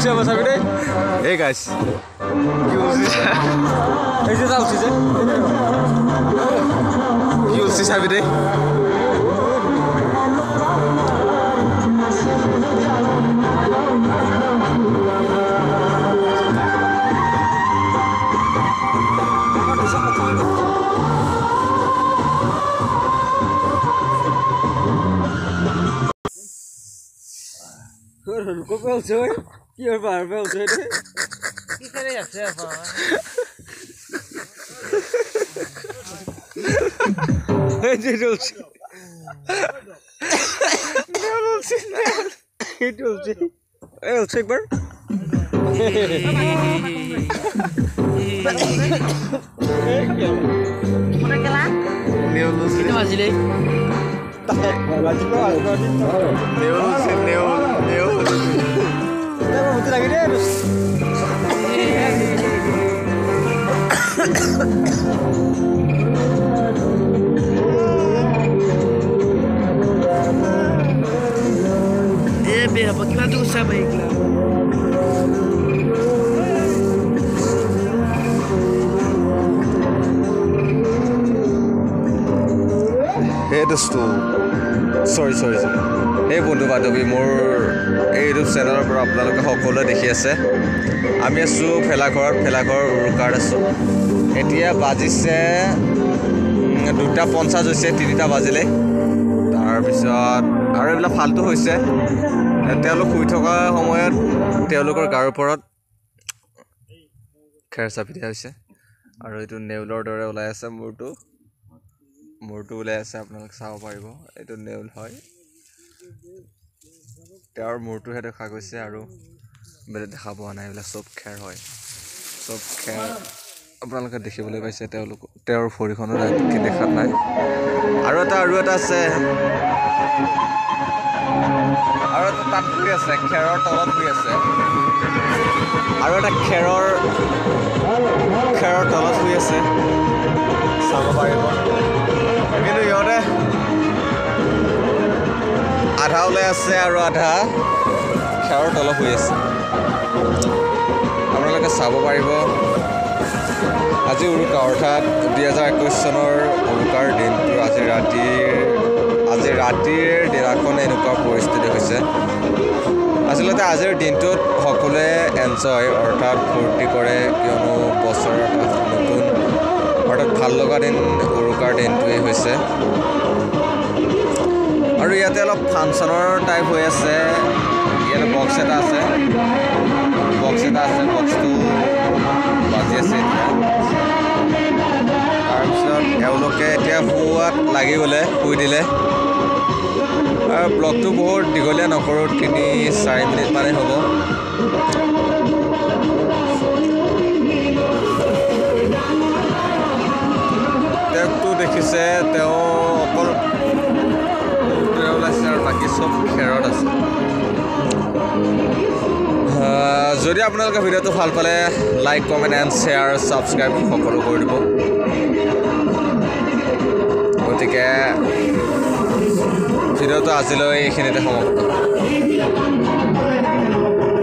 উঠছে আমার সামনে এই গাইস কি উঠছে এই যে উঠছে কি উঠছে সামনে Có bèo chơi, kia vào bèo chơi đấy. Cái này là xe vào. Hey, đi đâu chứ? Đeo đâu chứ? Đi đâu chứ? Ê, check bớt. Mana ke lah? Neo lu sih. Ini masih deh. Tak, lagi kau, lagi kau. Neo lu sih, Neo. Kita mau butuh lagi deh, terus. Biar apa kita tuh usah baiklah. Sorry. Hey বন্ধু বান্ধৱী মোৰ এই YouTube চেনেলৰ পৰা আপোনালোকে সকলোৱে দেখি আছে আমি আছোঁ ফেলাঘৰ উৰুকাৰ আছোঁ এতিয়া বাজিছে 2:50 হৈছে 3টা বাজিলে তাৰপিছত আৰু এইবিলাক ফাল্টু হৈছে তেওঁলোক শুই থকা সময়ত তেওঁলোকৰ গাৰ ওপৰত খেৰ চাপি দিয়া হৈছে আৰু এইটো নেউলৰ দৰে ওলাই আছে মূৰটো ওলাই আছে আপোনালোকে চাব পাৰিব এইটো নেউল হয় তেওঁৰ মূৰটোহে দেখা গৈছে আৰু বেলেগ দেখা পোৱা নাই এইবিলাক চব খেৰ হয় চব খেৰ আপোনালোকে দেখিবলৈ পাইছে তেওঁৰ ভৰিখনো দেখাত নাই আৰু এটা আছে আৰু এটা তাত শুই আছে খেৰৰ তলত শুই আছে আৰু এটা খেৰৰ তলত শুই আছে চাব পাৰিব কিন্তু ইহঁতে আধা ওলাই আছে আৰু আধা খেৰৰ তলত শুই আছে আপোনালোকে চাব পাৰিব আজি উৰুকা অৰ্থাৎ 2021 চনৰ উৰুকাৰ দিনটো আজি ৰাতিৰ দিনাখন এনেকুৱা পৰিস্থিতি হৈছে আচলতে আজিৰ দিনটোত সকলোৱে এনজয় অৰ্থাৎ ফূৰ্তি কৰে কিয়নো বছৰৰ এটা নতুন অৰ্থাৎ ভাল লগা দিন উৰুকাৰ দিনটোৱেই হৈছে আৰু ইয়াতে অলপ ফাংচনৰ টাইপ হৈ আছে ইয়াতে বক্স এটা আছে বক্সটো বাজি আছে এতিয়া তাৰপিছত এওঁলোকে এতিয়া শুৱাত লাগি গ'লে শুই দিলে আৰু ব্লগটো বহুত দীঘলীয়া নকৰোঁ 3-4 মিনিট মানে হ'ব তেওঁকতো দেখিছে তেওঁ অকল ওলাইছে আৰু বাকী চব খেৰত আছে যদি আপোনালোকে ভিডিঅ'টো ভাল পালে like comment and share subscribe সকলো কৰি দিব গতিকে ভিডিঅ'টো আজিলৈ এইখিনিতে সমাপ্ত